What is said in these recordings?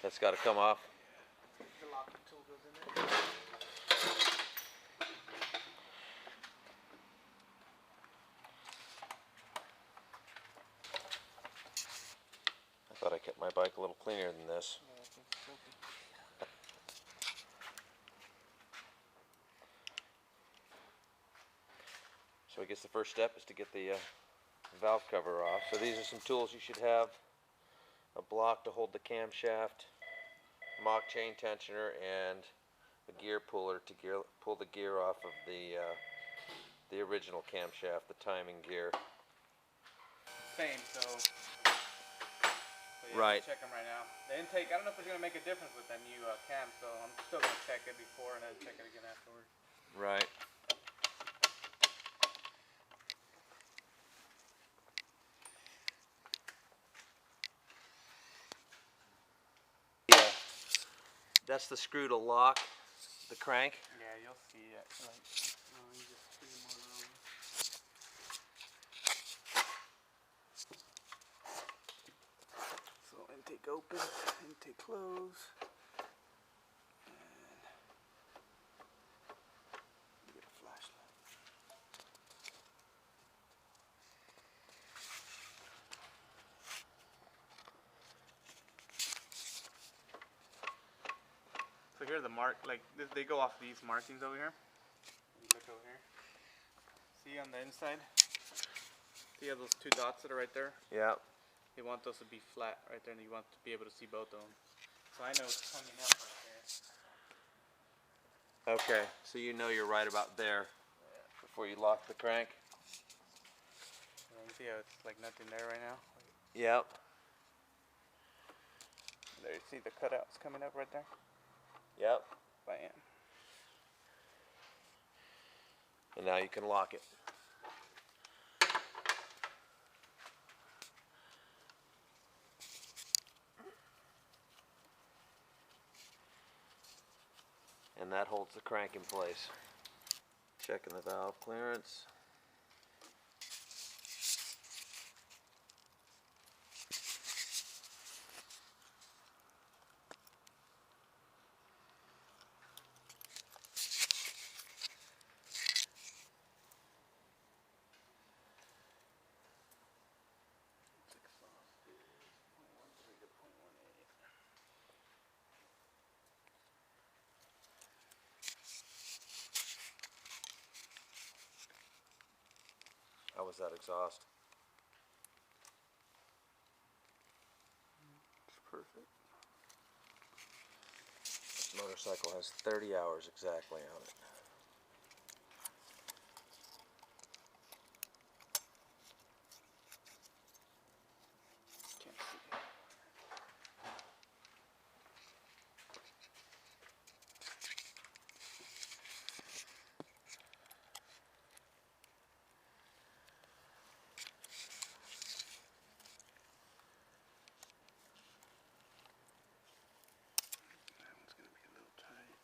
That's got to come off. The locking tool goes in there. I thought I kept my bike a little cleaner than this. Yeah, I think it's filthy. So I guess the first step is to get the valve cover off. So these are some tools you should have. A block to hold the camshaft, mock chain tensioner, and a gear puller to pull the gear off of the original camshaft, the timing gear. Same, so yeah, Right. Check them right now. The intake, I don't know if it's going to make a difference with that new cam, so I'm still going to check it before and then check it again afterwards. Right. Yeah. That's the screw to lock the crank. Yeah, you'll see it. Like, you just see more room. So intake open, intake close, and get a flashlight. So here are the they go off these markings over here. You look over here. See on the inside? See those two dots that are right there? Yeah. You want those to be flat right there, and you want to be able to see both of them. So I know it's coming up right there. Okay, so you know you're right about there before you lock the crank. You see how it's like nothing there right now? Yep. There, you see the cutouts coming up right there? Yep. Bam. And now you can lock it. And that holds the crank in place. Checking the valve clearance. How was that exhaust? It's perfect. This motorcycle has 30 hours exactly on it. Can't see it. That one's going to be a little tight.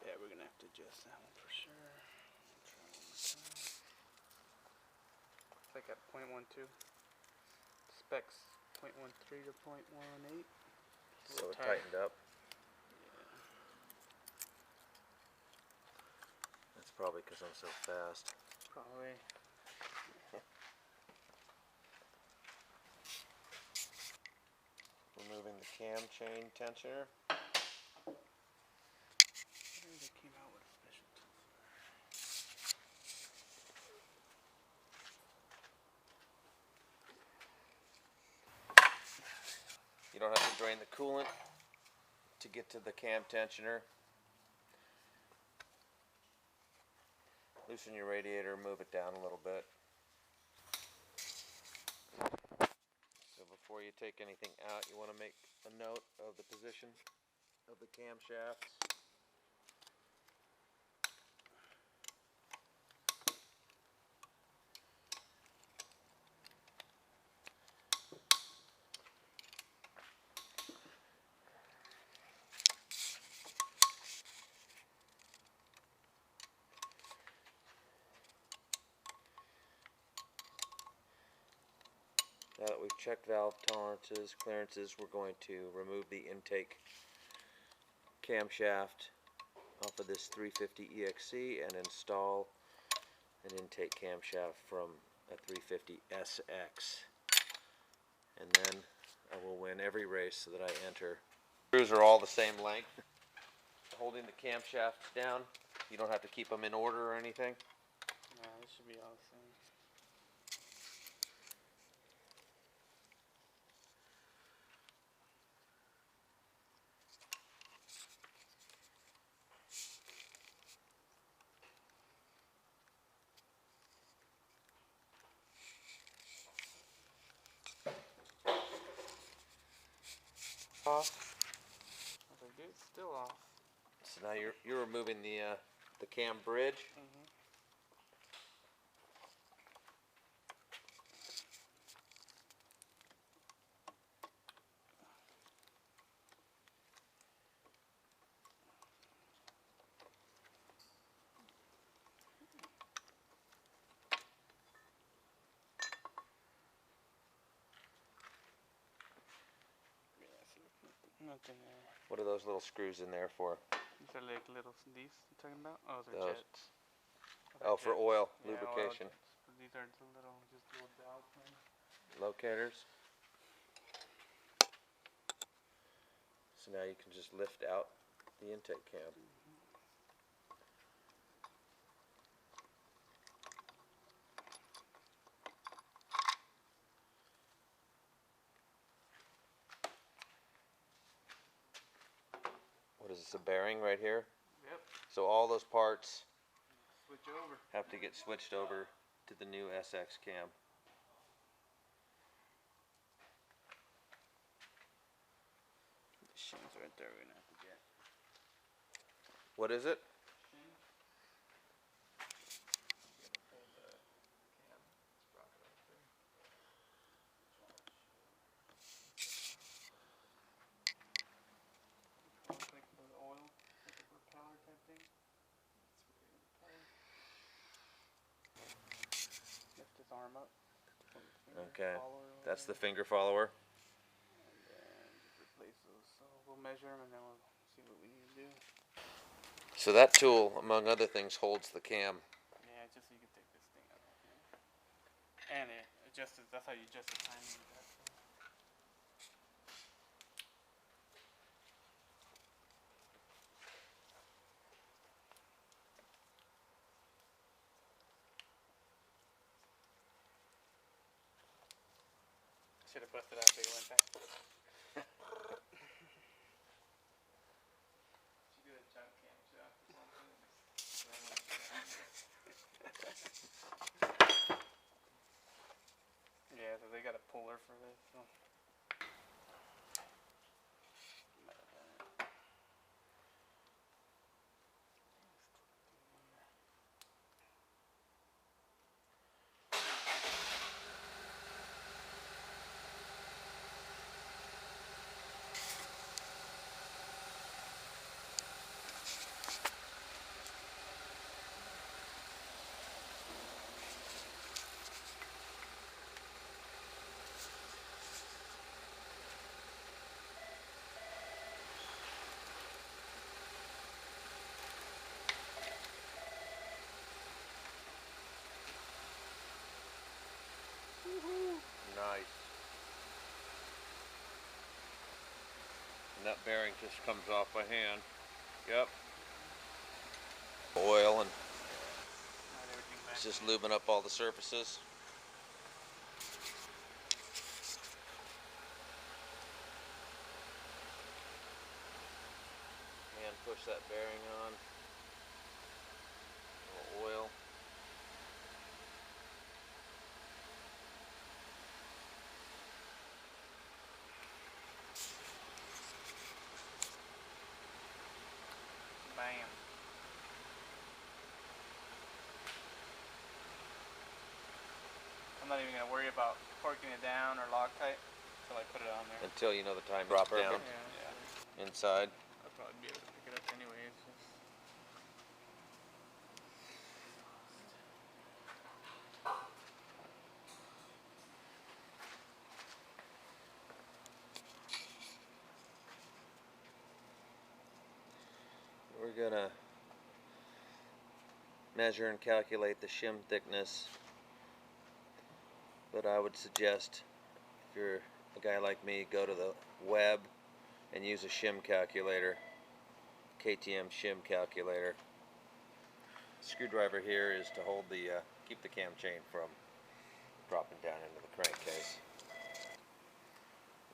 Yeah, we're going to have to adjust that one for sure. Try one more time. It's like at 0.12. It's specs 0.13 to 0.18. So it tightened up. That's probably because I'm so fast. Probably. Removing the cam chain tensioner. They came out with a special tool. You don't have to drain the coolant to get to the cam tensioner. Loosen your radiator, move it down a little bit. So before you take anything out, you want to make a note of the position of the camshafts. Now that we've checked valve tolerances, clearances, we're going to remove the intake camshaft off of this 350 EXC and install an intake camshaft from a 350 SX. And then I will win every race so that I enter. Screws are all the same length. Holding the camshafts down, you don't have to keep them in order or anything. Yeah, this should be all the same. Off. I was like, dude, it's still off. So now you're removing the cam bridge. Nothing there. What are those little screws in there for? These are like little, these you're talking about? Oh, they're Those. jets. Oh, for oil, Yeah, lubrication. oil jets. But these are the little, just little valve things. Locators. So now you can just lift out the intake cam. What is this, a bearing right here? Yep. So all those parts Switch over. have to get switched over to the new SX cam. The shins right there we're gonna have to get. What is it? Like for the oil, like a propeller type thing. Lift his arm up. Okay, that's the finger follower. And then just replace those. So we'll measure them and then we'll see what we need to do. So that tool, among other things, holds the cam. Yeah, just so you can take this thing out. And it adjusts. That's how you adjust the timing of that. Should have busted out big one time. Should do a junk camshaft or something. Yeah, so they got a puller for this. So. that bearing just comes off by hand. Yep. Oil, and it's just lubing up all the surfaces. And push that bearing on. A little oil. Bam. I'm not even gonna worry about torquing it down or Loctite until I put it on there. Until you know the time drop down Yeah. inside. I'll probably be able to pick it up anyways. We're gonna measure and calculate the shim thickness, but I would suggest, if you're a guy like me, go to the web and use a shim calculator, KTM shim calculator. Screwdriver here is to hold the keep the cam chain from dropping down into the crankcase.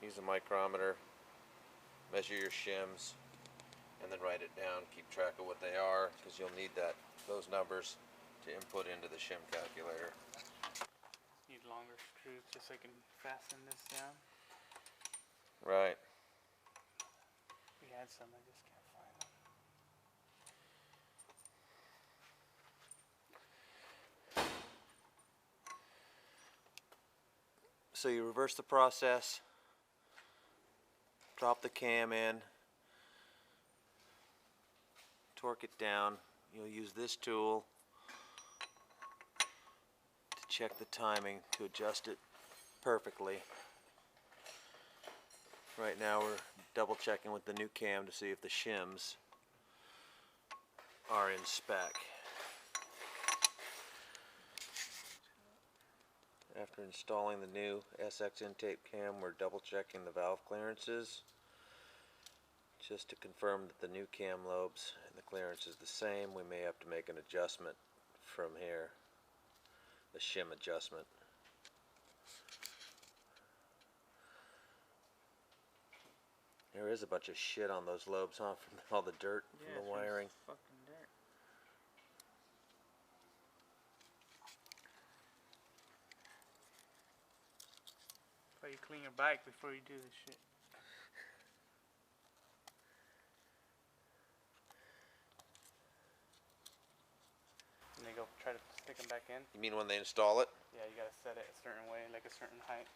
Use a micrometer, measure your shims, and then write it down. Keep track of what they are, because you'll need those numbers to input into the shim calculator. Need longer screws just so I can fasten this down. Right. We had some, I just can't find them. So you reverse the process, drop the cam in, torque it down. You'll use this tool to check the timing, to adjust it perfectly. Right now we're double checking with the new cam to see if the shims are in spec. After installing the new SX intake cam, we're double checking the valve clearances just to confirm that the new cam lobes and the clearance is the same. We may have to make an adjustment from here, a shim adjustment. There is a bunch of shit on those lobes, huh? From all the dirt from the wiring. Fucking dirt. Why you clean your bike before you do this shit? And they go try to stick them back in. You mean when they install it? Yeah, you gotta set it a certain way, like a certain height.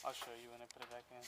I'll show you when I put it back in.